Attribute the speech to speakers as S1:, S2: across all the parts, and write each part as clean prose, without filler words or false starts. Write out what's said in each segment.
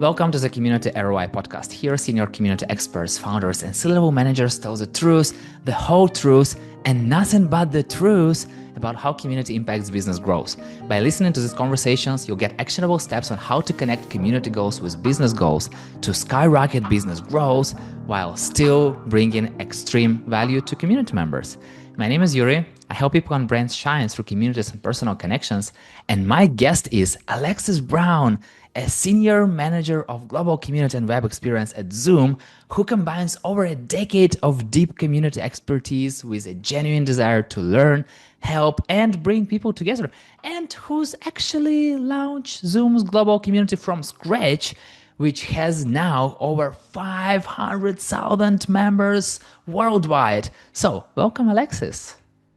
S1: Welcome to the Community ROI podcast. Here, senior community experts, founders, and C-level managers tell the truth, the whole truth, and nothing but the truth about how community impacts business growth. By listening to these conversations, you'll get actionable steps on how to connect community goals with business goals to skyrocket business growth while still bringing extreme value to community members. My name is Yurii. I help people and brands shine through communities and personal connections. And my guest is Alexis Brown, a senior manager of global community and web experience at Zoom, who combines over a decade of deep community expertise with a genuine desire to learn, help, and bring people together, and who's actually launched Zoom's global community from scratch, which has now over 500,000 members worldwide. So welcome, Alexis.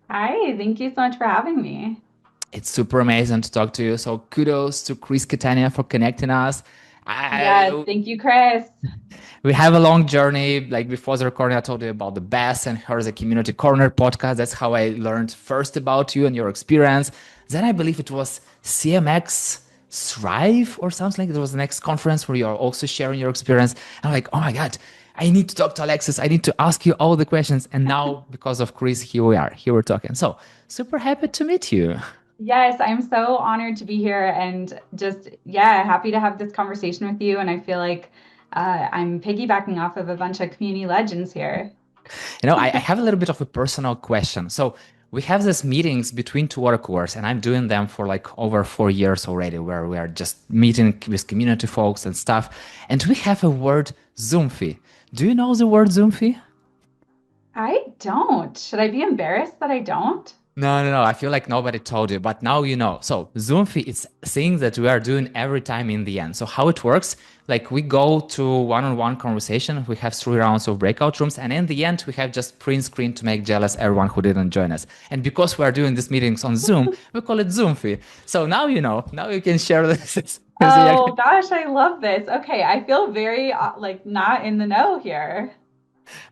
S2: Hi, thank you so much for having me.
S1: It's super amazing to talk to you. So kudos to Chris Catania for connecting us.
S2: Yes, thank you, Chris.
S1: We have a long journey. Like before the recording, I told you about the Best and Her, the Community Corner podcast. That's how I learned first about you and your experience. Then I believe it was CMX Thrive or something. There was the next conference where you're also sharing your experience. And I'm like, oh my God, I need to talk to Alexis. I need to ask you all the questions. And now, because of Chris, here we are. Here we're talking. So super happy to meet you.
S2: Yes, I'm so honored to be here and just, happy to have this conversation with you. And I feel like I'm piggybacking off of a bunch of community legends here.
S1: I have a little bit of a personal question. So we have these meetings between two water coolers, and I'm doing them for like over 4 years already, where we are just meeting with community folks and stuff. And we have a word Zoomfie. Do you know the word Zoomfie?
S2: I don't. Should I be embarrassed that I don't?
S1: No. I feel like nobody told you, but now you know. So Zoomfie, it's things that we are doing every time in the end. So how it works, like we go to one-on-one conversation, we have 3 rounds of breakout rooms, and in the end, we have just print screen to make jealous everyone who didn't join us. And because we are doing these meetings on Zoom, we call it Zoomfie. So now you know, now you can share this.
S2: Oh gosh, I love this. Okay, I feel very not in the know here.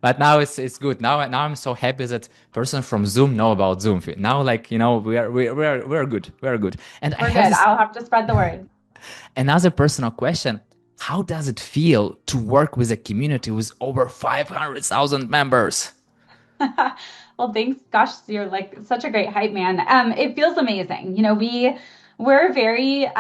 S1: But now it's good. Now I'm so happy that person from Zoom know about Zoomfie. Now we're good. We're good. And
S2: We're good. I'll have to spread the word.
S1: Another personal question. How does it feel to work with a community with over 500,000 members?
S2: Well, thanks. Gosh, you're like such a great hype man. It feels amazing. We're very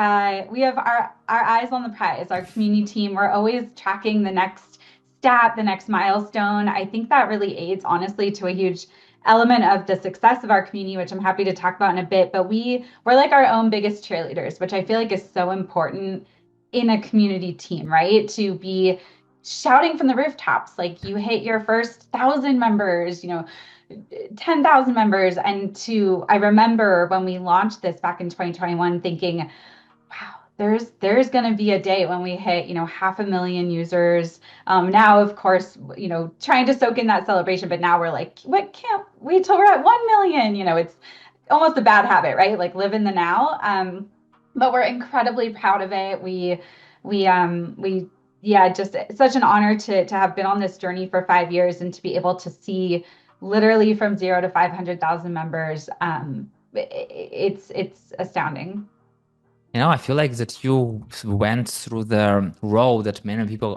S2: we have our eyes on the prize, our community team. We're always tracking the next stat, the next milestone. I think that really aids honestly to a huge element of the success of our community, which I'm happy to talk about in a bit. But we're like our own biggest cheerleaders, which I feel like is so important in a community team, right? To be shouting from the rooftops, like you hit your first 1,000 members, 10,000 members. And I remember when we launched this back in 2021 thinking, wow, there's going to be a day when we hit, 500,000 users. Now, of course, trying to soak in that celebration, but now we're like, what, can't wait till we're at 1 million. It's almost a bad habit, right? Like live in the now. But we're incredibly proud of it. Just such an honor to have been on this journey for 5 years and to be able to see literally from 0 to 500,000 members. It's astounding.
S1: I feel like that you went through the road that many people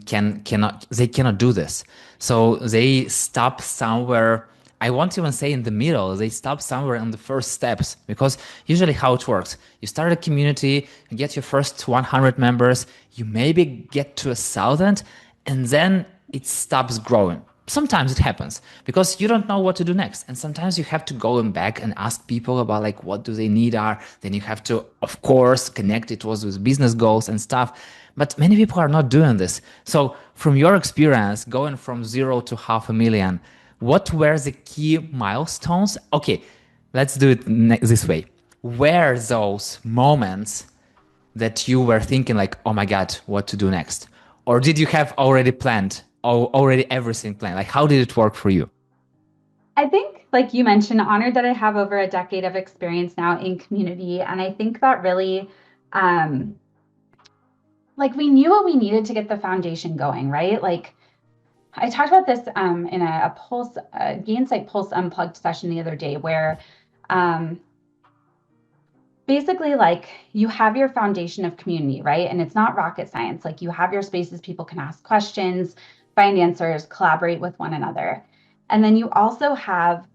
S1: cannot do this. So they stop somewhere. I won't even say in the middle. They stop somewhere in the first steps, because usually how it works, you start a community, you get your first 100 members, you maybe get to 1,000, and then it stops growing. Sometimes it happens because you don't know what to do next. And sometimes you have to go back and ask people about like what do they need are. Then you have to, of course, connect it with business goals and stuff. But many people are not doing this. So from your experience, going from 0 to 500,000, what were the key milestones? Okay, let's do it this way. Were those moments that you were thinking like, oh my God, what to do next? Or did you have already planned? Already everything planned? Like, how did it work for you?
S2: I think, like you mentioned, honored that I have over a decade of experience now in community. And I think that really, we knew what we needed to get the foundation going, right? Like, I talked about this in a Gainsight Pulse Unplugged session the other day where basically like you have your foundation of community, right? And it's not rocket science. Like you have your spaces people can ask questions, find answers, collaborate with one another. And then you also have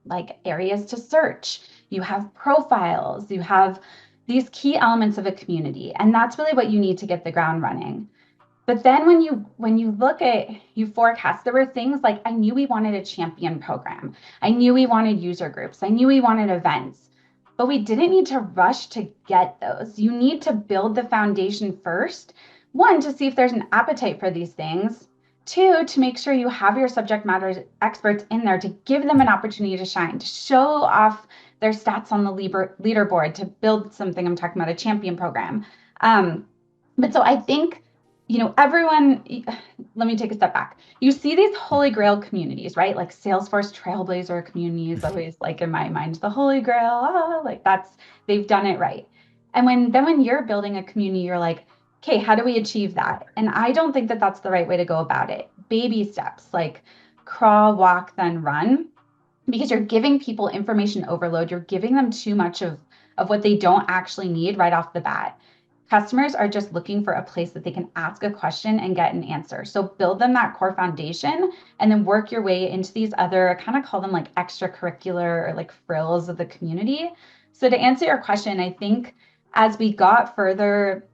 S2: like areas to search. You have profiles, you have these key elements of a community. And that's really what you need to get the ground running. But then when you look at you forecast, there were things like I knew we wanted a champion program. I knew we wanted user groups. I knew we wanted events. But we didn't need to rush to get those. You need to build the foundation first. One, to see if there's an appetite for these things. Two, to make sure you have your subject matter experts in there to give them an opportunity to shine, to show off their stats on the leaderboard, to build something. I'm talking about a champion program. But so I think, everyone, let me take a step back. You see these holy grail communities, right? Like Salesforce Trailblazer communities, always like in my mind, the holy grail, like they've done it right. And when you're building a community, you're like, okay, how do we achieve that? And I don't think that that's the right way to go about it. Baby steps, like crawl, walk, then run, because you're giving people information overload. You're giving them too much of what they don't actually need right off the bat. Customers are just looking for a place that they can ask a question and get an answer. So build them that core foundation and then work your way into these other, I kind of call them like extracurricular or like frills of the community. So to answer your question, I think as we got further,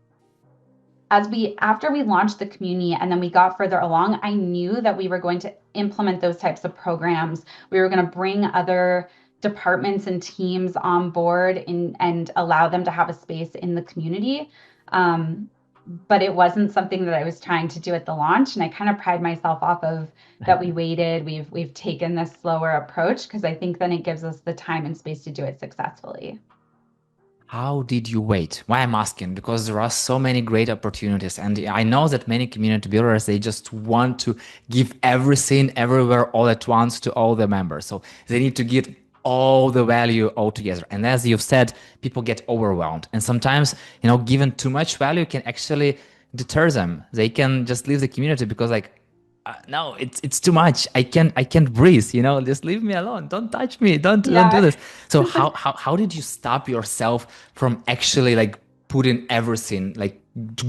S2: after we launched the community and then we got further along, I knew that we were going to implement those types of programs. We were going to bring other departments and teams on board and allow them to have a space in the community. But it wasn't something that I was trying to do at the launch. And I kind of pride myself off of that we waited. We've taken this slower approach because I think then it gives us the time and space to do it successfully.
S1: How did you wait? Why I'm asking, because there are so many great opportunities. And I know that many community builders, they just want to give everything everywhere all at once to all the members. So they need to give all the value all together. And as you've said, people get overwhelmed. And sometimes, given too much value can actually deter them. They can just leave the community because like, no, it's too much. I can't breathe. Just leave me alone. Don't touch me. Don't do
S2: Yeah.
S1: this. So how did you stop yourself from actually like putting everything like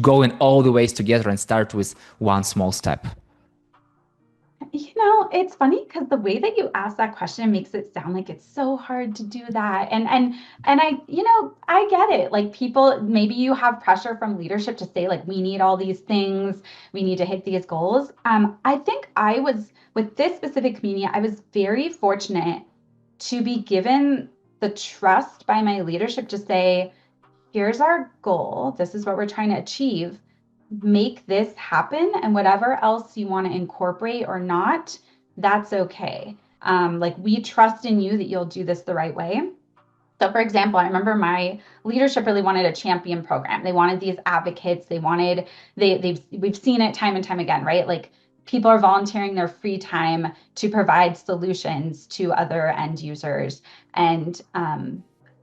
S1: going all the ways together and start with one small step?
S2: It's funny because the way that you ask that question makes it sound like it's so hard to do that. And I get it. Like people, maybe you have pressure from leadership to say like we need all these things, we need to hit these goals. I think I was with this specific community, I was very fortunate to be given the trust by my leadership to say, here's our goal. This is what we're trying to achieve. Make this happen. And whatever else you want to incorporate or not, that's okay. Like we trust in you that you'll do this the right way. So for example, I remember my leadership really wanted a champion program. They wanted these advocates. We've seen it time and time again, right? Like people are volunteering their free time to provide solutions to other end users. And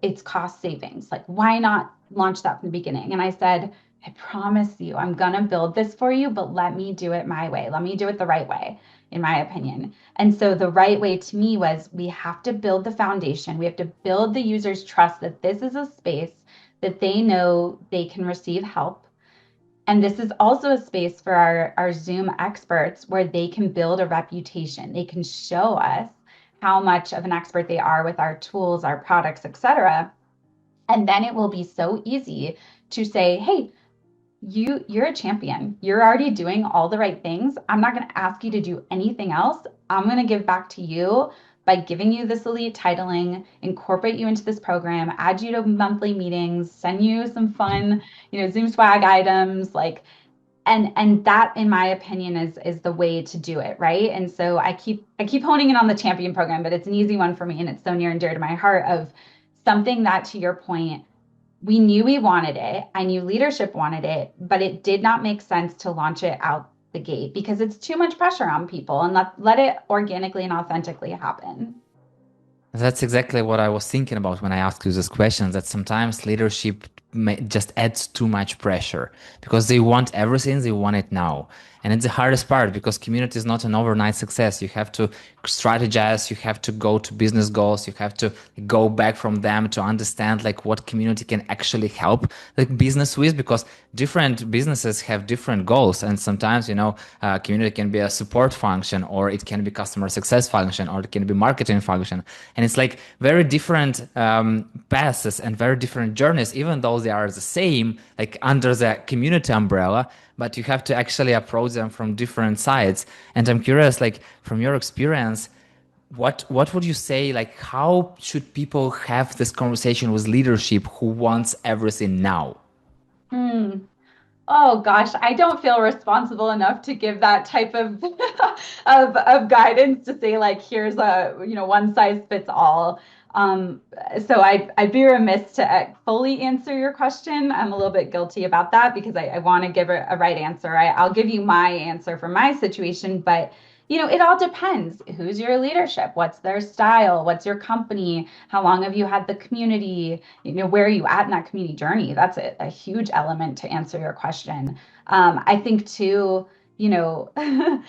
S2: it's cost savings. Like, why not launch that from the beginning? And I said, I promise you, I'm going to build this for you, but let me do it my way. Let me do it the right way, in my opinion. And so the right way to me was we have to build the foundation. We have to build the user's trust that this is a space that they know they can receive help. And this is also a space for our Zoom experts where they can build a reputation. They can show us how much of an expert they are with our tools, our products, etc. And then it will be so easy to say, hey, you're a champion. You're already doing all the right things. I'm not going to ask you to do anything else. I'm going to give back to you by giving you this elite titling, incorporate you into this program, add you to monthly meetings, send you some fun, Zoom swag items, like, and that, in my opinion, is the way to do it, right? And so I keep honing in on the champion program, but it's an easy one for me, and it's so near and dear to my heart of something that, to your point, we knew we wanted it. I knew leadership wanted it, but it did not make sense to launch it out the gate because it's too much pressure on people, and let it organically and authentically happen.
S1: That's exactly what I was thinking about when I asked you this question, that sometimes leadership just adds too much pressure because they want everything, they want it now. And it's the hardest part because community is not an overnight success. You have to strategize, you have to go to business goals, you have to go back from them to understand like what community can actually help like business with, because different businesses have different goals. And sometimes, community can be a support function, or it can be customer success function, or it can be marketing function. And it's like very different paths and very different journeys, even though they are the same, like under the community umbrella, but you have to actually approach them from different sides. And I'm curious, like from your experience, what would you say, like how should people have this conversation with leadership who wants everything now?
S2: Hmm. Oh gosh, I don't feel responsible enough to give that type of of guidance to say like here's a one size fits all. Um, so I'd be remiss to fully answer your question. I'm a little bit guilty about that because I want to give a right answer. I'll give you my answer for my situation, but it all depends. Who's your leadership? What's their style? What's your company? How long have you had the community? Where are you at in that community journey? That's a huge element to answer your question. I think too, yeah,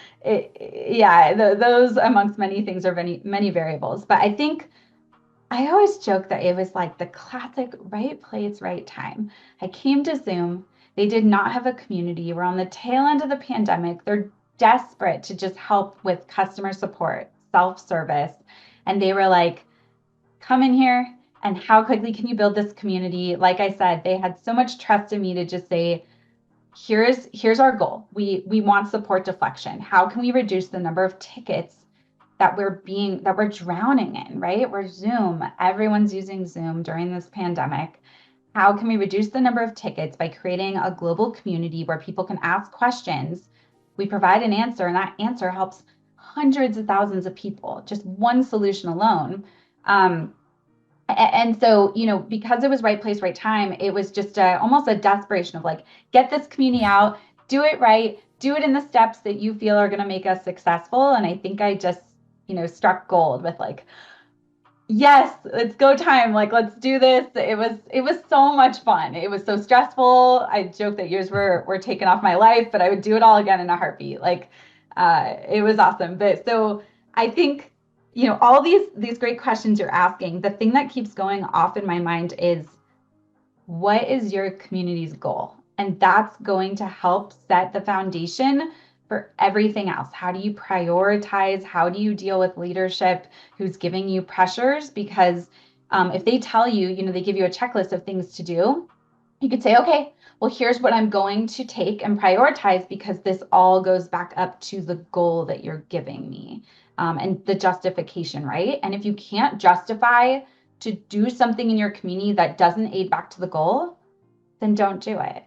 S2: those amongst many things are many variables. But I think I always joke that it was like the classic right place, right time. I came to Zoom. They did not have a community. We're on the tail end of the pandemic. They're desperate to just help with customer support, self-service. And they were like, come in here and how quickly can you build this community? Like I said, they had so much trust in me to just say, here's our goal. We want support deflection. How can we reduce the number of tickets that we're drowning in, right? We're Zoom. Everyone's using Zoom during this pandemic. How can we reduce the number of tickets by creating a global community where people can ask questions? We provide an answer, and that answer helps hundreds of thousands of people, just one solution alone. Um, and so, because it was right place, right time, it was just almost a desperation of like, get this community out, do it right, do it in the steps that you feel are going to make us successful. And I think I just, struck gold with like, yes, it's go time. Like, let's do this. It was so much fun. It was so stressful. I joke that years were taken off my life, but I would do it all again in a heartbeat. Like, it was awesome. But so I think, all these great questions you're asking, the thing that keeps going off in my mind is what is your community's goal? And that's going to help set the foundation for everything else. How do you prioritize? How do you deal with leadership who's giving you pressures? Because if they tell you, they give you a checklist of things to do, you could say, okay, well, here's what I'm going to take and prioritize because this all goes back up to the goal that you're giving me and the justification, right? And if you can't justify to do something in your community that doesn't aid back to the goal, then don't do it.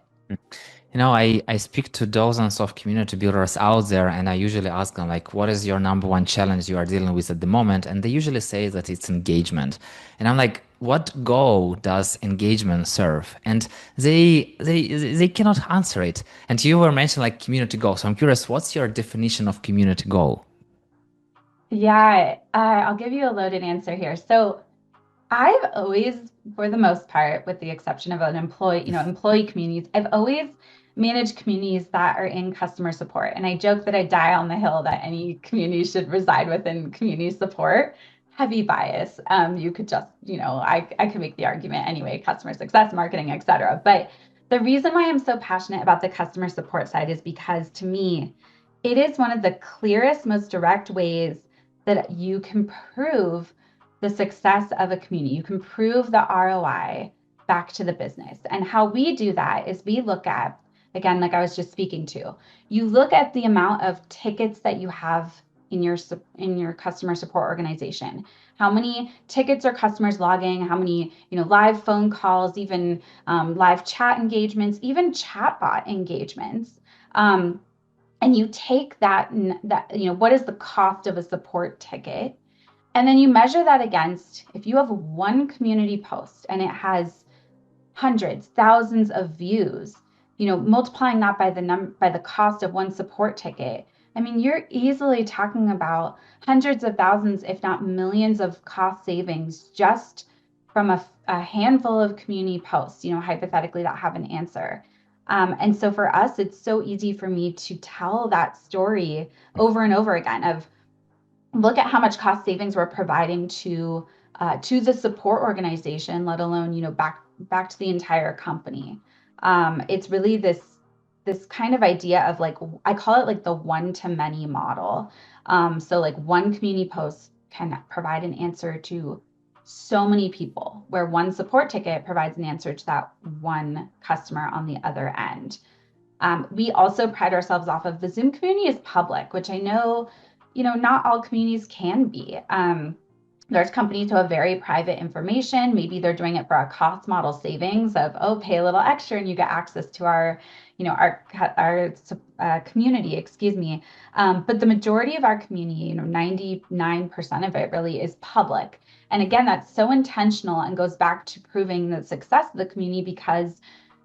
S1: I speak to dozens of community builders out there, and I usually ask them, like, what is your number one challenge you are dealing with at the moment? And they usually say that it's engagement. And I'm like, what goal does engagement serve? And they cannot answer it. And you were mentioning like community goal. So I'm curious, what's your definition of community goal?
S2: Yeah, I'll give you a loaded answer here. So I've always, for the most part, with the exception of an employee communities, I've always managed communities that are in customer support. And I joke that I die on the hill that any community should reside within community support. Heavy bias. You could just, I could make the argument anyway, customer success, marketing, et cetera. But the reason why I'm so passionate about the customer support side is because to me, it is one of the clearest, most direct ways that you can prove the success of a community. You can prove the ROI back to the business. And how we do that is we look at, again, like I was just speaking to, you look at the amount of tickets that you have in your customer support organization. How many tickets are customers logging? How many live phone calls, even live chat engagements, even chatbot engagements? And you take that what is the cost of a support ticket? And then you measure that against if you have one community post and it has hundreds, thousands of views, multiplying that by the cost of one support ticket. I mean, you're easily talking about hundreds of thousands, if not millions of cost savings just from a handful of community posts, hypothetically that have an answer. And so for us, it's so easy for me to tell that story over and over again of look at how much cost savings we're providing to the support organization, let alone, back to the entire company. It's really this kind of idea of like, I call it like the one to many model. So like one community post can provide an answer to so many people, where one support ticket provides an answer to that one customer on the other end. We also pride ourselves off of the Zoom community is public, which I know, not all communities can be. There's companies who have very private information. Maybe they're doing it for a cost model savings of, oh, pay a little extra and you get access to our community, excuse me. But the majority of our community, 99% of it really is public. And again, that's so intentional and goes back to proving the success of the community, because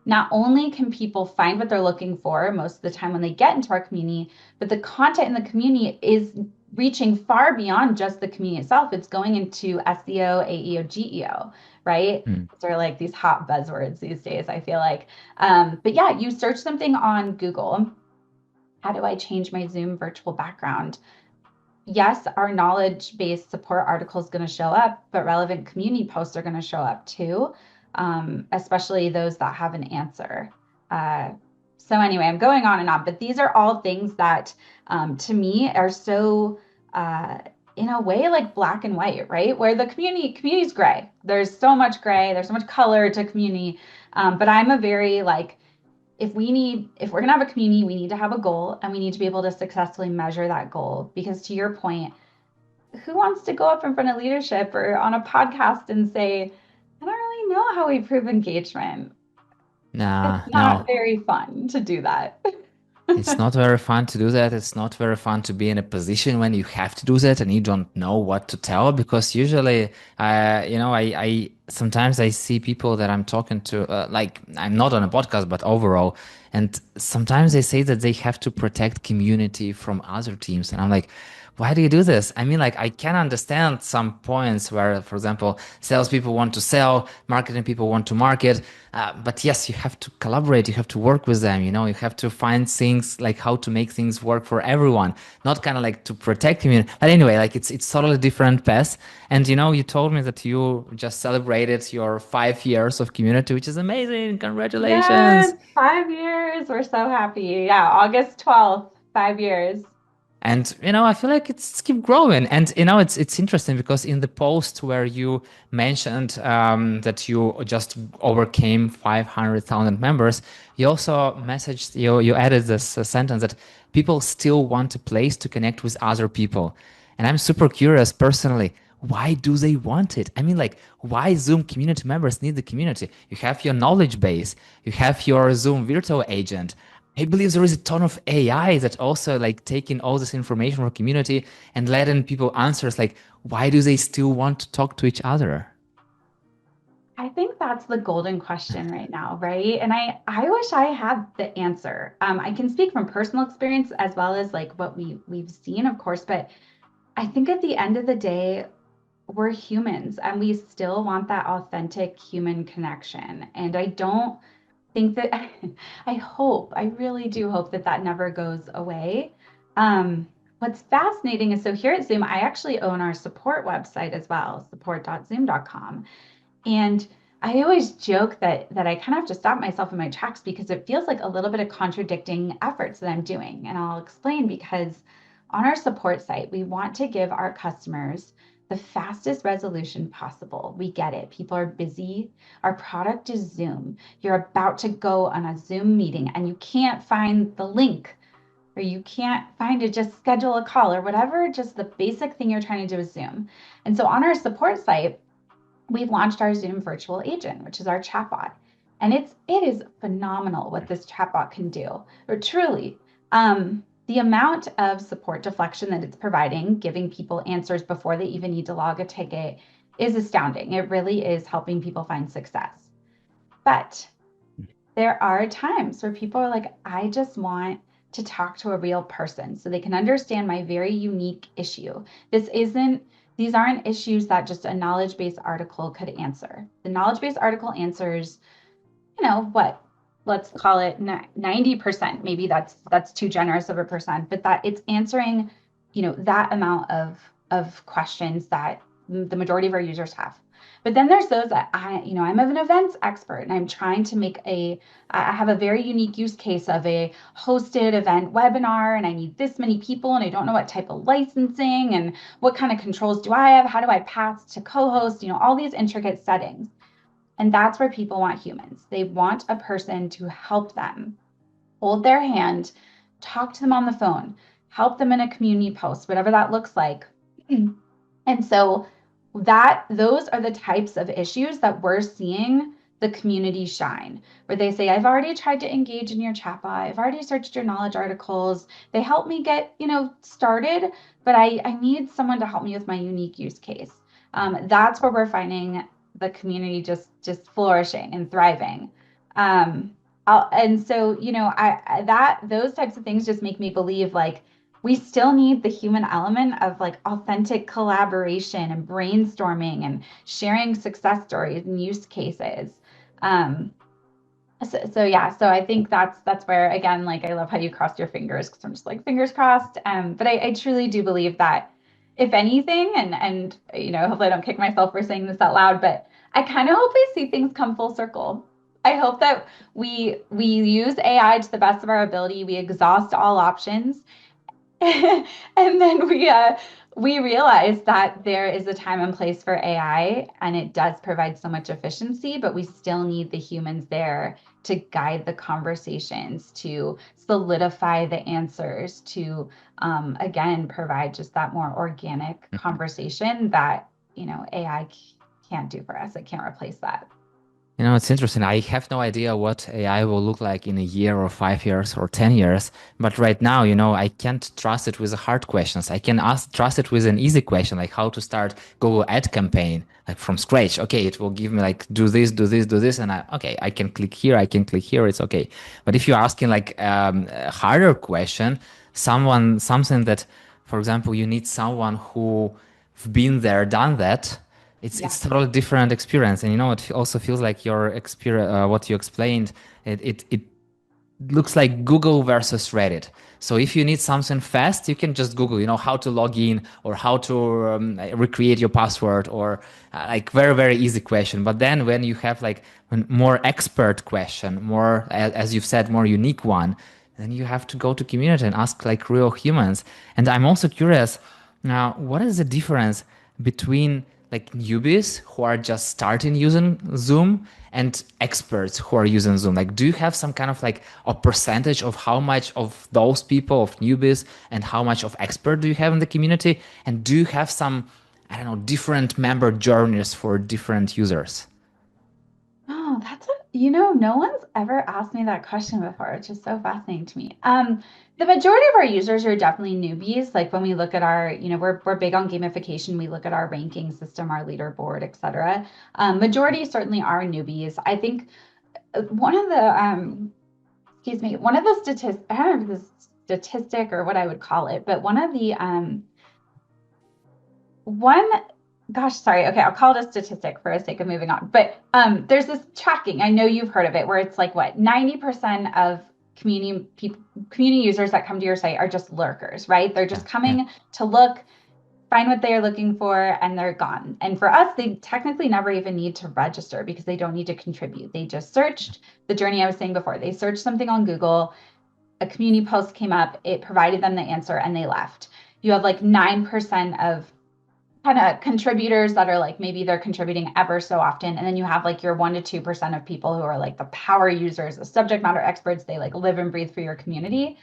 S2: not only can people find what they're looking for most of the time when they get into our community, but the content in the community is reaching far beyond just the community itself. It's going into SEO, AEO, GEO, right?
S1: Mm.
S2: Those are like these hot buzzwords these days, I feel like. But yeah, you search something on Google. How do I change my Zoom virtual background? Yes, our knowledge-based support article is going to show up, but relevant community posts are going to show up too, especially those that have an answer. So anyway, I'm going on and on, but these are all things that to me are so in a way like black and white, right? Where the community is gray. There's so much gray, there's so much color to community. But I'm a very like, if we're going to have a community, we need to have a goal, and we need to be able to successfully measure that goal. Because to your point, who wants to go up in front of leadership or on a podcast and say, I don't really know how we prove engagement? It's
S1: Nah,
S2: not
S1: no.
S2: very fun to do that.
S1: It's not very fun to do that. It's not very fun to be in a position when you have to do that and you don't know what to tell, because usually, I sometimes I see people that I'm talking to, like I'm not on a podcast, but overall, and sometimes they say that they have to protect community from other teams, and I'm like, why do you do this? I mean, like, I can understand some points where, for example, salespeople want to sell, marketing people want to market. But yes, you have to collaborate. You have to work with them. You have to find things like how to make things work for everyone, not kind of like to protect community. But anyway, like it's totally different path. And you told me that you just celebrated your 5 years of community, which is amazing.
S2: Yes,
S1: Congratulations.
S2: 5 years. We're so happy. Yeah, August 12th, 5 years.
S1: And I feel like it's keep growing. And it's interesting because in the post where you mentioned that you just overcame 500,000 members, you also messaged you added this sentence that people still want a place to connect with other people. And I'm super curious personally. Why do they want it? I mean, like, why Zoom community members need the community? You have your knowledge base, you have your Zoom virtual agent. I believe there is a ton of AI that also like taking all this information from community and letting people answers like, why do they still want to talk to each other?
S2: I think that's the golden question right now, right? And I wish I had the answer. I can speak from personal experience as well as like what we've seen, of course, but I think at the end of the day, we're humans and we still want that authentic human connection. And I don't think that I really do hope that that never goes away. What's fascinating is, so here at Zoom, I actually own our support website as well, support.zoom.com. And I always joke that I kind of have to stop myself in my tracks because it feels like a little bit of contradicting efforts that I'm doing. And I'll explain, because on our support site, we want to give our customers the fastest resolution possible. We get it. People are busy. Our product is Zoom. You're about to go on a Zoom meeting and you can't find the link, or you can't find it, just schedule a call or whatever, just the basic thing you're trying to do with Zoom. And so on our support site, we've launched our Zoom virtual agent, which is our chatbot. And it is phenomenal what this chatbot can do, or truly. The amount of support deflection that it's providing, giving people answers before they even need to log a ticket, is astounding. It really is helping people find success. But there are times where people are like, I just want to talk to a real person so they can understand my very unique issue. These aren't issues that just a knowledge-based article could answer. The knowledge-based article answers, what let's call it 90%. Maybe that's too generous of a percent, but that it's answering, that amount of questions that the majority of our users have. But then there's those that I'm an events expert and I'm trying to I have a very unique use case of a hosted event webinar and I need this many people and I don't know what type of licensing and what kind of controls do I have? How do I pass to co-host? All these intricate settings. And that's where people want humans. They want a person to help them, hold their hand, talk to them on the phone, help them in a community post, whatever that looks like. And so those are the types of issues that we're seeing the community shine, where they say, I've already tried to engage in your chatbot. I've already searched your knowledge articles. They help me get, started, but I need someone to help me with my unique use case. That's where we're finding the community just flourishing and thriving. And so, those types of things just make me believe like we still need the human element of like authentic collaboration and brainstorming and sharing success stories and use cases. So I think that's where, again, like I love how you crossed your fingers because I'm just like fingers crossed. But I truly do believe that if anything, and hopefully I don't kick myself for saying this out loud, but I kind of hope we see things come full circle. I hope that we use AI to the best of our ability. We exhaust all options, and then we realize that there is a time and place for AI, and it does provide so much efficiency, but we still need the humans there to guide the conversations, to solidify the answers, to again provide just that more organic conversation that AI can't do for us. It can't replace that.
S1: It's interesting. I have no idea what AI will look like in a year or 5 years or 10 years. But right now, I can't trust it with the hard questions. I can trust it with an easy question, like how to start Google ad campaign, like from scratch. Okay, it will give me like, do this, do this, do this. And I can click here, I can click here. It's okay. But if you're asking like a harder question, something that, for example, you need someone who been there, done that, it's
S2: Yes.
S1: totally different experience. And it also feels like your experience, what you explained, it looks like Google versus Reddit. So if you need something fast, you can just Google, how to log in or how to recreate your password or like very, very easy question. But then when you have like a more expert question, more, as you've said, more unique one, then you have to go to community and ask like real humans. And I'm also curious now, what is the difference between like newbies who are just starting using Zoom and experts who are using Zoom? Like, do you have some kind of like a percentage of how much of those people of newbies and how much of expert do you have in the community? And do you have some, I don't know, different member journeys for different users?
S2: Oh, no one's ever asked me that question before, which is so fascinating to me. The majority of our users are definitely newbies. Like when we look at our, we're big on gamification. We look at our ranking system, our leaderboard, et cetera. Majority certainly are newbies. I think one of the, excuse me, one of the statistics, I don't know if this statistic or what I would call it, but one gosh, sorry. Okay, I'll call it a statistic for the sake of moving on. But there's this tracking. I know you've heard of it, where it's like what 90% of community users that come to your site are just lurkers, right? They're
S1: Yeah,
S2: just
S1: yeah.
S2: coming to look, find what they are looking for, and they're gone. And for us, they technically never even need to register because they don't need to contribute. They just searched the journey I was saying before. They searched something on Google, a community post came up, it provided them the answer, and they left. You have like 9% of kind of contributors that are like maybe they're contributing ever so often. And then you have like your 1 to 2% of people who are like the power users, the subject matter experts. They like live and breathe for your community.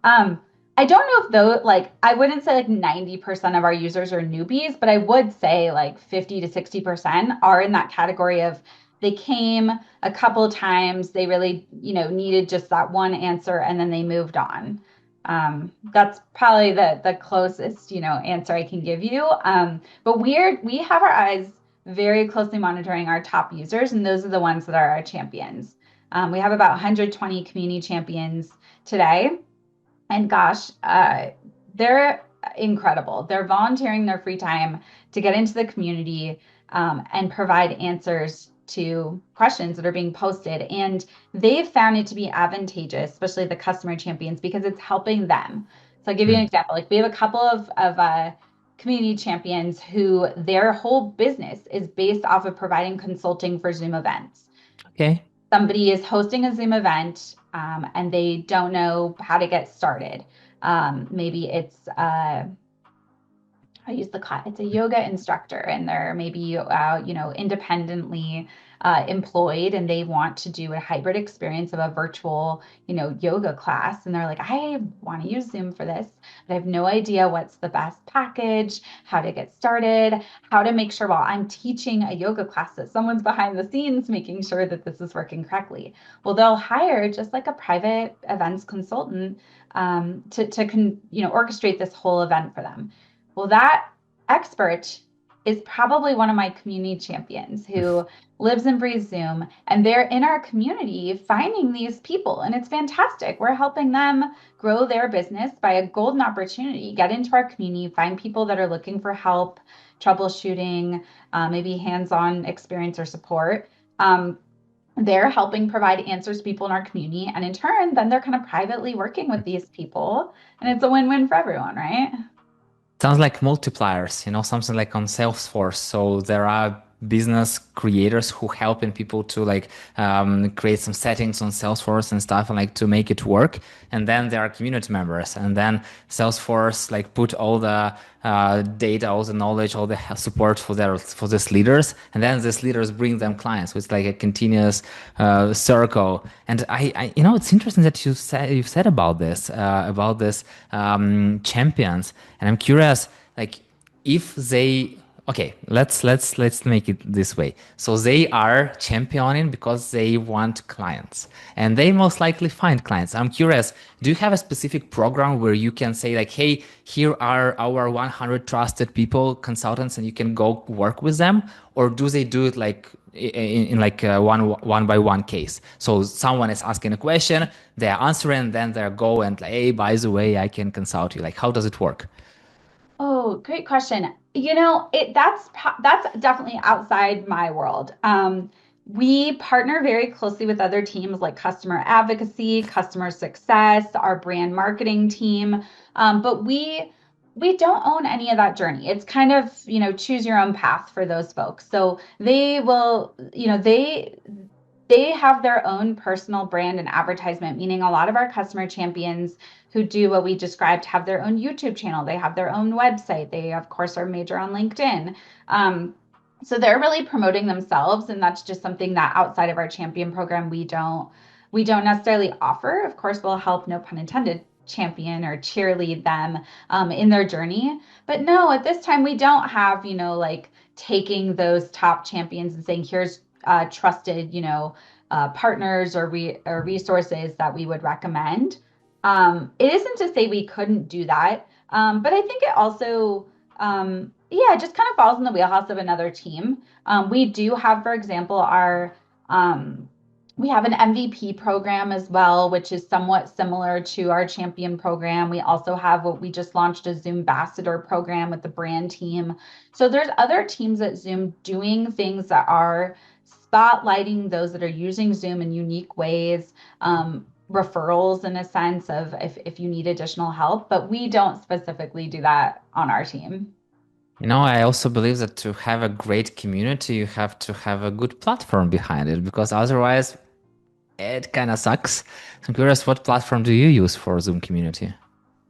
S2: Um, I don't know if though, like, I wouldn't say like 90% of our users are newbies, but I would say like 50 to 60% are in that category of they came a couple of times, they really, needed just that one answer and then they moved on. That's probably the closest, answer I can give you. But we have our eyes very closely monitoring our top users, and those are the ones that are our champions. We have about 120 community champions today. And gosh, they're incredible. They're volunteering their free time to get into the community and provide answers to questions that are being posted. And they've found it to be advantageous, especially the customer champions, because it's helping them. So I'll give you an
S1: Mm.
S2: example. Like we have a couple of community champions who their whole business is based off of providing consulting for Zoom events.
S1: Okay.
S2: Somebody is hosting a Zoom event and they don't know how to get started. Maybe it's I use the class. It's a yoga instructor, and they're maybe independently employed, and they want to do a hybrid experience of a virtual yoga class, and they're like, I want to use Zoom for this, but I have no idea what's the best package, how to get started, how to make sure while I'm teaching a yoga class that someone's behind the scenes making sure that this is working correctly. Well, they'll hire just like a private events consultant to orchestrate this whole event for them. Well, that expert is probably one of my community champions who lives and breathes Zoom, and they're in our community finding these people, and it's fantastic. We're helping them grow their business by a golden opportunity. Get into our community, find people that are looking for help, troubleshooting, maybe hands-on experience or support. They're helping provide answers to people in our community, and in turn, then they're kind of privately working with these people, and it's a win-win for everyone, right?
S1: Sounds like multipliers, something like on Salesforce. So there are business creators who helping people to like create some settings on Salesforce and stuff and like to make it work. And then there are community members, and then Salesforce like put all the data, all the knowledge, all the support for these leaders, and then these leaders bring them clients. So it's like a continuous circle. And it's interesting that you've said about this champions, and I'm curious, like if they. Okay, let's make it this way. So they are championing because they want clients, and they most likely find clients. I'm curious, do you have a specific program where you can say like, hey, here are our 100 trusted people, consultants, and you can go work with them? Or do they do it like in like a one by one case? So someone is asking a question, they're answering, then they go and like, hey, by the way, I can consult you. Like, how does it work?
S2: Oh, great question. That's definitely outside my world. We partner very closely with other teams like customer advocacy, customer success, our brand marketing team. But we don't own any of that journey. It's kind of, choose your own path for those folks. So they will, they have their own personal brand and advertisement, meaning a lot of our customer champions who do what we described have their own YouTube channel. They have their own website. They, of course, are major on LinkedIn. So they're really promoting themselves, and that's just something that outside of our champion program we don't necessarily offer. Of course, we'll help, no pun intended, champion or cheerlead them in their journey. But no, at this time we don't have, like taking those top champions and saying, here's trusted, partners or resources that we would recommend. It isn't to say we couldn't do that, but I think it also, it just kind of falls in the wheelhouse of another team. We do have, for example, we have an MVP program as well, which is somewhat similar to our champion program. We also have what we just launched, a Zoom ambassador program with the brand team. So there's other teams at Zoom doing things that are spotlighting those that are using Zoom in unique ways, referrals in a sense of if you need additional help, but we don't specifically do that on our team.
S1: I also believe that to have a great community, you have to have a good platform behind it, because otherwise it kind of sucks. So I'm curious, what platform do you use for Zoom community?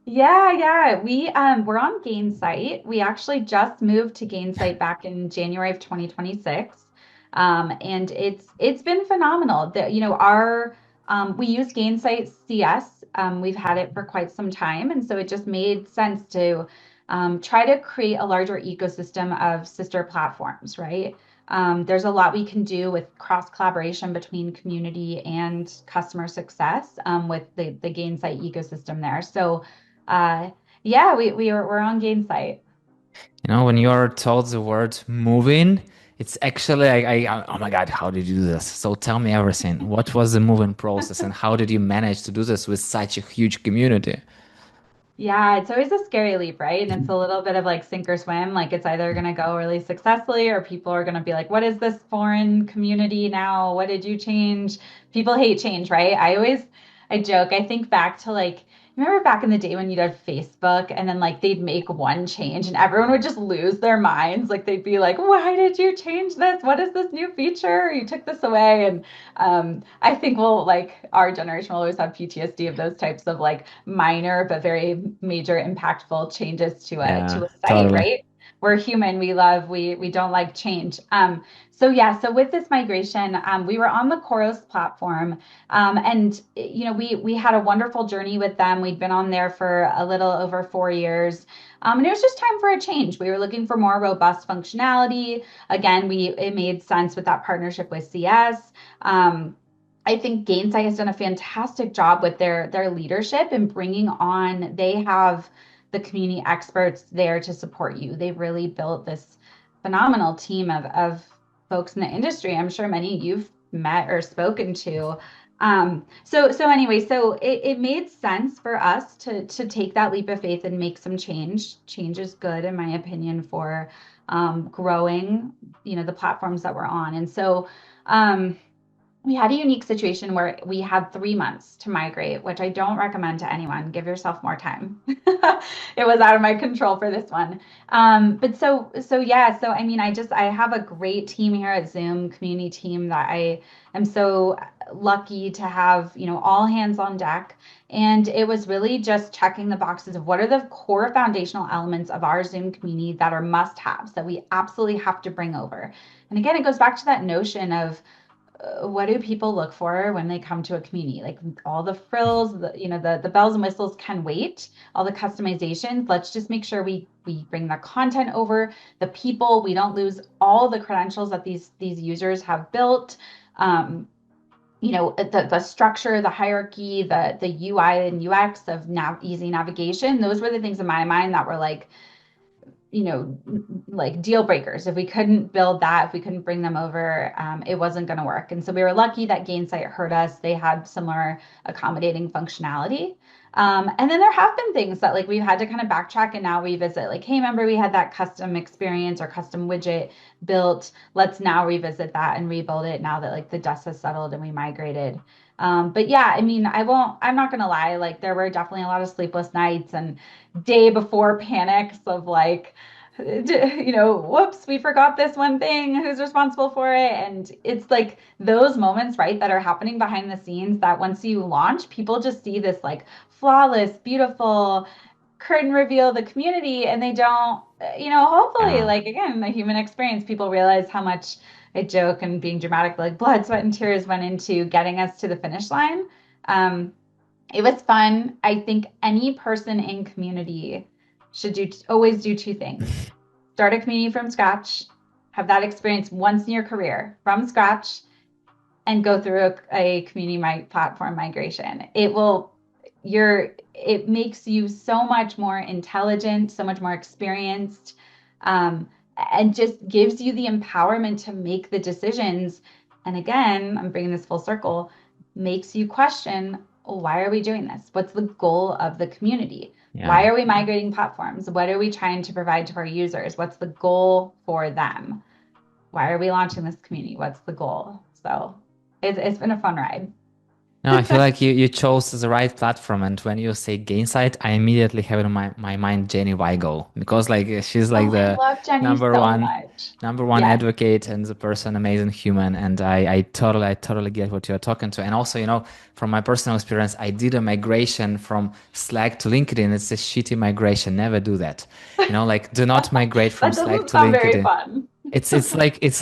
S2: Yeah. We're on Gainsight. We actually just moved to Gainsight back in January of 2026. And it's been phenomenal. We use Gainsight CS. We've had it for quite some time, and so it just made sense to try to create a larger ecosystem of sister platforms, right? There's a lot we can do with cross collaboration between community and customer success with the Gainsight ecosystem there. So we're on Gainsight.
S1: When you're told the word moving, it's actually oh my God, how did you do this? So tell me everything. What was the moving process, and how did you manage to do this with such a huge community?
S2: Yeah, it's always a scary leap, right? And it's a little bit of like sink or swim. Like it's either going to go really successfully or people are going to be like, what is this foreign community now? What did you change? People hate change, right? I joke, I think back to like, remember back in the day when you'd have Facebook and then like they'd make one change and everyone would just lose their minds. Like they'd be like, why did you change this? What is this new feature? You took this away. And I think we'll like our generation will always have PTSD of those types of like minor but very major impactful changes to
S1: Yeah,
S2: a site,
S1: totally.
S2: right? We're human, we don't like change. So yeah, so with this migration, we were on the Koros platform, and you know we had a wonderful journey with them. We'd been on there for a little over 4 years. And it was just time for a change. We were looking for more robust functionality. Again, we it made sense with that partnership with CS. I think Gainsight has done a fantastic job with their leadership and bringing on. They have the community experts there to support you. They've really built this phenomenal team of folks in the industry. I'm sure many you've met or spoken to. So anyway, so it made sense for us to take that leap of faith and make some change. Change is good, in my opinion, for growing, you know, the platforms that we're on. And so we had a unique situation where we had 3 months to migrate, which I don't recommend to anyone. Give yourself more time. It was out of my control for this one. But so yeah, so I mean, I have a great team here at Zoom, community team that I am so lucky to have, you know, all hands on deck. And it was really just checking the boxes of what are the core foundational elements of our Zoom community that are must-haves that we absolutely have to bring over. And again, it goes back to that notion of what do people look for when they come to a community? Like all the frills, the bells and whistles can wait. All the customizations. Let's just make sure we bring the content over, the people. We don't lose all the credentials that these users have built. The structure, the hierarchy, the UI and UX of easy navigation. Those were the things in my mind that were like, you know, like deal breakers. If we couldn't build that, if we couldn't bring them over, it wasn't going to work. And so we were lucky that Gainsight heard us. They had similar accommodating functionality. And then there have been things that like we've had to kind of backtrack and now revisit. Like, hey, remember we had that custom experience or custom widget built. Let's now revisit that and rebuild it now that like the dust has settled and we migrated. But yeah, I mean, I'm not gonna lie, like there were definitely a lot of sleepless nights and day before panics of like, whoops, we forgot this one thing. Who's responsible for it? And it's like those moments, right, that are happening behind the scenes that once you launch, people just see this like flawless, beautiful curtain reveal the community and they don't, hopefully,
S1: Yeah.
S2: like again, the human experience, people realize how much I joke and being dramatic, like blood, sweat, and tears went into getting us to the finish line. Um, it was fun. I think any person in community should always do two things. Start a community from scratch, have that experience once in your career from scratch, and go through a community platform migration. It makes you so much more intelligent, so much more experienced, um, and just gives you the empowerment to make the decisions. And again, I'm bringing this full circle, makes you question, oh, why are we doing this? What's the goal of the community? Why
S1: Yeah.
S2: are we migrating platforms? What are we trying to provide to our users? What's the goal for them? Why are we launching this community? What's the goal? So it's been a fun ride.
S1: No, I feel like you chose the right platform. And when you say Gainsight, I immediately have in my mind Jenny Weigel because like she's like
S2: Oh, I
S1: the
S2: love Jenny
S1: number
S2: so
S1: one
S2: much.
S1: number one
S2: Yes.
S1: advocate and the person, amazing human. And I totally get what you're talking to. And also, from my personal experience, I did a migration from Slack to LinkedIn. It's a shitty migration. Never do that. Like do not migrate from
S2: That
S1: Slack
S2: doesn't
S1: to
S2: sound very
S1: LinkedIn.
S2: fun.
S1: It's like it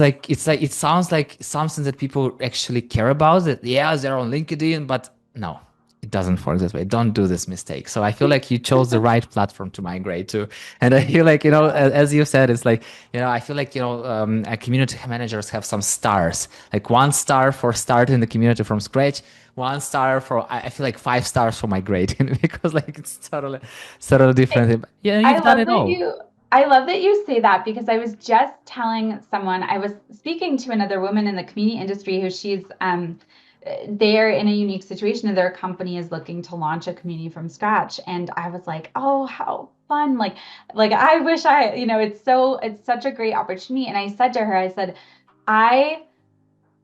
S1: sounds like something that people actually care about. That yeah, they're on LinkedIn, but no, it doesn't work this way. Don't do this mistake. So I feel like you chose the right platform to migrate to, and I feel like
S2: Yeah.
S1: as you said, it's like I feel like community managers have some stars, like 1 star for starting the community from scratch. 1 star for I feel like 5 stars for migrating because like it's totally different. Yeah,
S2: I
S1: you've done
S2: love
S1: it
S2: that
S1: all.
S2: you I love that you say that because I was just telling someone I was speaking to another woman in the community industry who they're in a unique situation and their company is looking to launch a community from scratch. And I was like, oh, how fun. Like I wish it's such a great opportunity. And I said to her, I said, I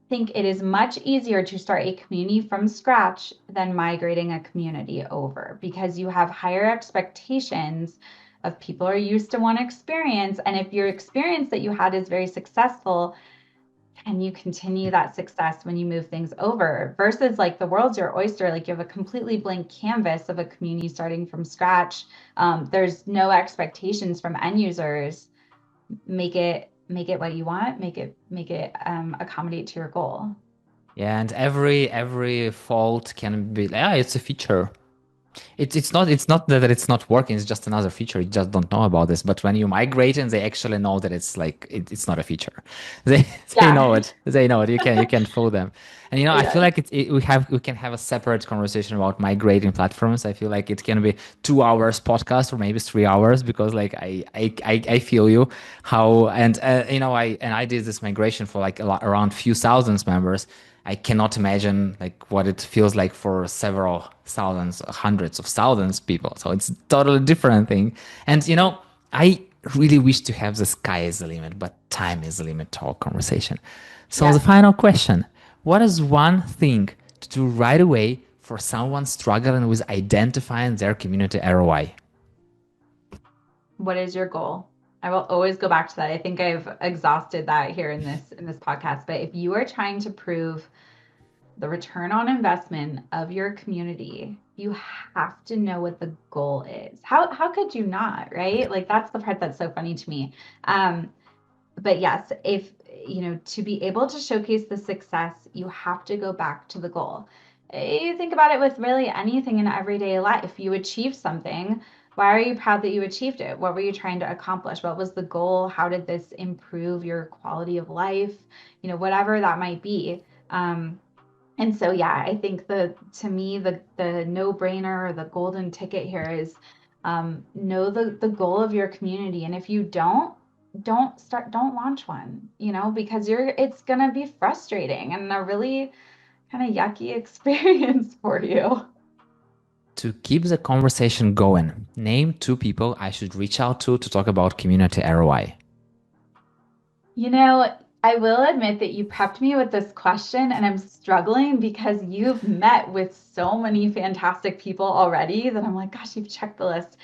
S2: think it is much easier to start a community from scratch than migrating a community over because you have higher expectations of people are used to one experience. And if your experience that you had is very successful, and you continue that success when you move things over versus like the world's your oyster. Like you have a completely blank canvas of a community starting from scratch. There's no expectations from end users. Make it what you want. Make it accommodate to your goal.
S1: Yeah, and every fault can be, yeah, it's a feature. It's not that it's not working, it's just another feature. You just don't know about this. But when you migrate and they actually know that it's like it's not a feature. They they know
S2: Yeah.
S1: it. They know it. You can fool them. And I feel
S2: Yeah.
S1: like we can have a separate conversation about migrating platforms. I feel like it can be 2 hours podcast or maybe 3 hours because like I feel you how and I did this migration for like around few thousands members. I cannot imagine like what it feels like for several thousands, hundreds of thousands people. So it's a totally different thing. And I really wish to have the sky as the limit, but time is the limit to our conversation. So the
S2: Yeah.
S1: final question, what is one thing to do right away for someone struggling with identifying their community ROI?
S2: What is your goal? I will always go back to that. I think I've exhausted that here in this podcast. But if you are trying to prove the return on investment of your community, you have to know what the goal is. How could you not, right? Like that's the part that's so funny to me. But yes, if to be able to showcase the success, you have to go back to the goal. You think about it with really anything in everyday life. You achieve something. Why are you proud that you achieved it? What were you trying to accomplish? What was the goal? How did this improve your quality of life? Whatever that might be. And so, yeah, I think to me, the no-brainer or the golden ticket here is know the goal of your community. And if you don't launch one, because it's gonna be frustrating and a really kind of yucky experience for you.
S1: To keep the conversation going, name 2 people I should reach out to talk about community ROI.
S2: I will admit that you prepped me with this question, and I'm struggling because you've met with so many fantastic people already that I'm like, gosh, you've checked the list,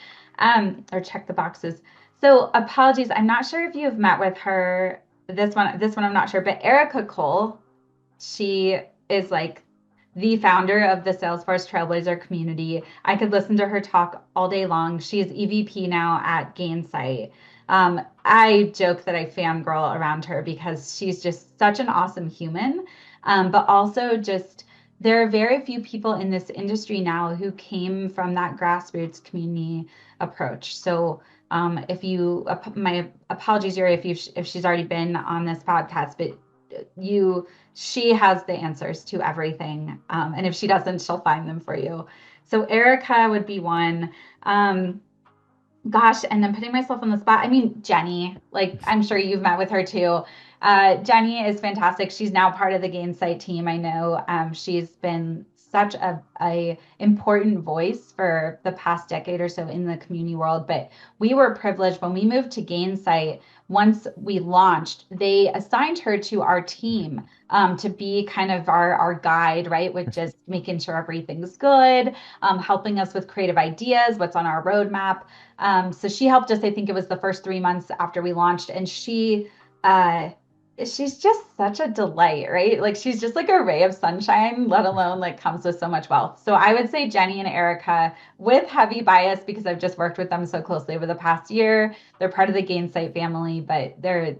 S2: or checked the boxes. So apologies, I'm not sure if you've met with her. This one I'm not sure, but Erica Cole, she is like the founder of the Salesforce Trailblazer community. I could listen to her talk all day long. She's EVP now at Gainsight. I joke that I fangirl around her because she's just such an awesome human. But also just there are very few people in this industry now who came from that grassroots community approach. So my apologies, Yuri, if she's already been on this podcast, but she has the answers to everything. And if she doesn't, she'll find them for you. So Erica would be one. Gosh, and then putting myself on the spot. I mean, Jenny, like I'm sure you've met with her too. Jenny is fantastic. She's now part of the Gainsight team. I know she's been such a important voice for the past decade or so in the community world. But we were privileged when we moved to Gainsight. Once we launched, they assigned her to our team to be kind of our guide, right? With just making sure everything's good, helping us with creative ideas, what's on our roadmap. So she helped us, I think it was the first 3 months after we launched, and uh, she's just such a delight, right? Like she's just like a ray of sunshine, let alone like comes with so much wealth. So I would say Jenny and Erica with heavy bias because I've just worked with them so closely over the past year. They're part of the Gainsight family, but they're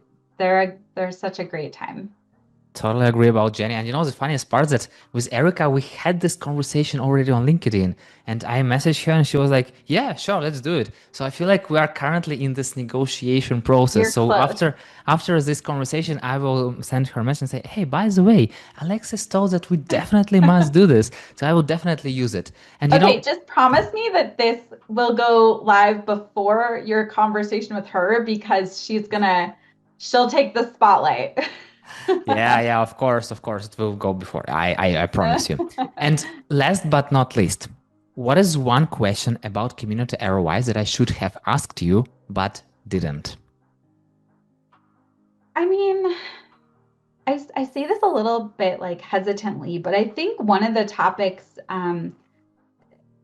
S2: such a great time.
S1: Totally agree about Jenny. And the funniest part is that with Erica, we had this conversation already on LinkedIn. And I messaged her and she was like, yeah, sure, let's do it. So I feel like we are currently in this negotiation process.
S2: You're
S1: So
S2: close.
S1: after this conversation, I will send her a message and say, hey, by the way, Alexis told that we definitely must do this. So I will definitely use it. And
S2: Okay, just promise me that this will go live before your conversation with her because she'll take the spotlight.
S1: Yeah, of course, it will go before. I promise you. And last but not least, what is one question about community ROIs that I should have asked you but didn't?
S2: I mean, I say this a little bit like hesitantly, but I think one of the topics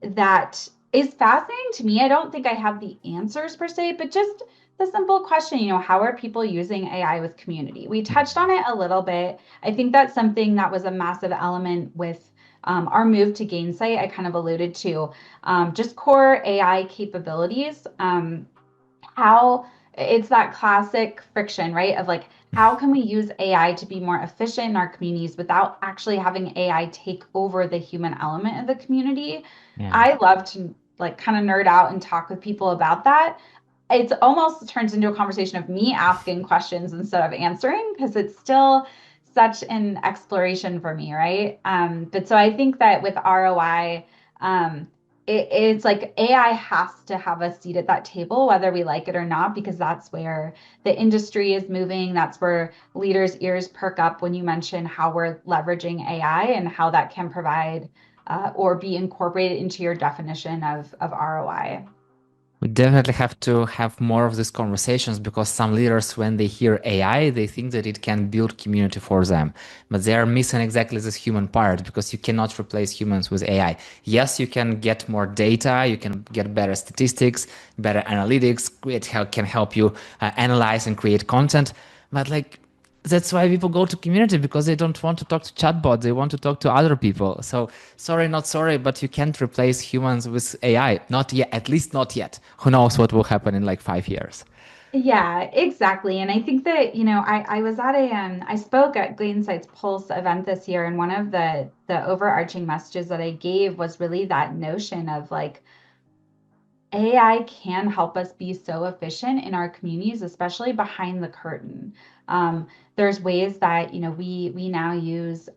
S2: that is fascinating to me, I don't think I have the answers per se, but just the simple question, how are people using AI with community? We touched on it a little bit. I think that's something that was a massive element with our move to Gainsight. I kind of alluded to just core AI capabilities. How it's that classic friction, right? Of like, how can we use AI to be more efficient in our communities without actually having AI take over the human element of the community?
S1: Yeah.
S2: I love to like kind of nerd out and talk with people about that. It's almost turns into a conversation of me asking questions instead of answering because it's still such an exploration for me, right? But so I think that with ROI, it's like AI has to have a seat at that table, whether we like it or not, because that's where the industry is moving. That's where leaders' ears perk up when you mention how we're leveraging AI and how that can provide or be incorporated into your definition of ROI.
S1: We definitely have to have more of these conversations because some leaders, when they hear AI, they think that it can build community for them. But they are missing exactly this human part because you cannot replace humans with AI. Yes, you can get more data, you can get better statistics, better analytics, can help you analyze and create content. But like that's why people go to community because they don't want to talk to chatbots. They want to talk to other people. So sorry, not sorry, but you can't replace humans with AI. Not yet, at least not yet. Who knows what will happen in like 5 years?
S2: Yeah, exactly. And I think that, I was at I spoke at Gainsight's Pulse event this year, and one of the overarching messages that I gave was really that notion of like AI can help us be so efficient in our communities, especially behind the curtain. There's ways that we now use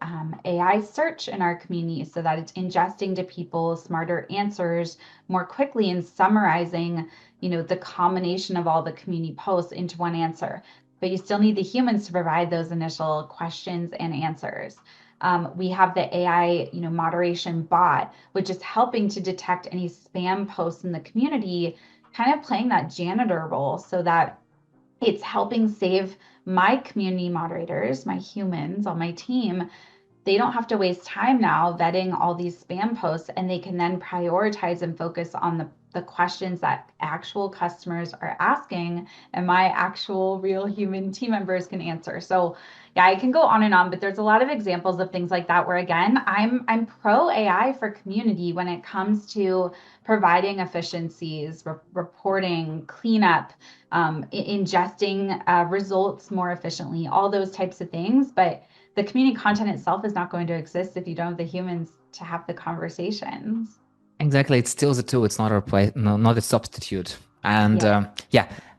S2: AI search in our communities so that it's ingesting to people smarter answers more quickly and summarizing, the combination of all the community posts into one answer. But you still need the humans to provide those initial questions and answers. We have the AI, moderation bot, which is helping to detect any spam posts in the community, kind of playing that janitor role so that it's helping save my community moderators, my humans on my team. They don't have to waste time now vetting all these spam posts, and they can then prioritize and focus on the questions that actual customers are asking and my actual real human team members can answer. So yeah, I can go on and on, but there's a lot of examples of things like that where again, I'm pro AI for community when it comes to providing efficiencies, reporting, cleanup, ingesting results more efficiently, all those types of things. But the community content itself is not going to exist if you don't have the humans to have the conversations.
S1: Exactly, it's still the tool. It's not a replace, no, not a substitute. And
S2: Yeah.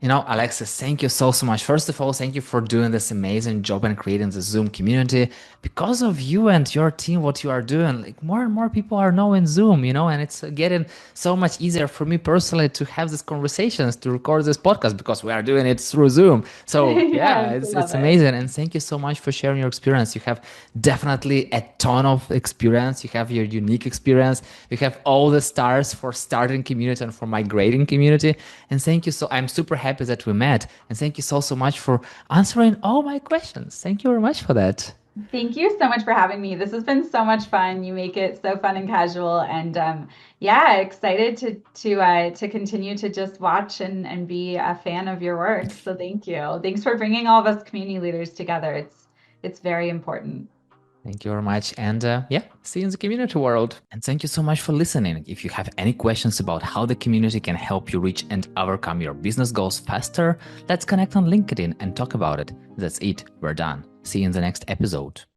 S1: yeah, Alexis, thank you so much. First of all, thank you for doing this amazing job and creating the Zoom community. Because of you and your team, what you are doing, like more and more people are knowing Zoom, and it's getting so much easier for me personally to have these conversations, to record this podcast because we are doing it through Zoom. So yeah,
S2: Yes, I
S1: it's
S2: love it.
S1: amazing. And thank you so much for sharing your experience. You have definitely a ton of experience. You have your unique experience. You have all the stars for starting community and for migrating community. And thank you I'm super happy that we met. And thank you so much for answering all my questions. Thank you very much for that.
S2: Thank you so much for having me. This has been so much fun. You make it so fun and casual, and yeah, excited to continue to just watch and be a fan of your work. So thank you. Thanks for bringing all of us community leaders together. It's very important.
S1: Thank you very much. And yeah, see you in the community world. And thank you so much for listening. If you have any questions about how the community can help you reach and overcome your business goals faster, let's connect on LinkedIn and talk about it. That's it. We're done. See you in the next episode.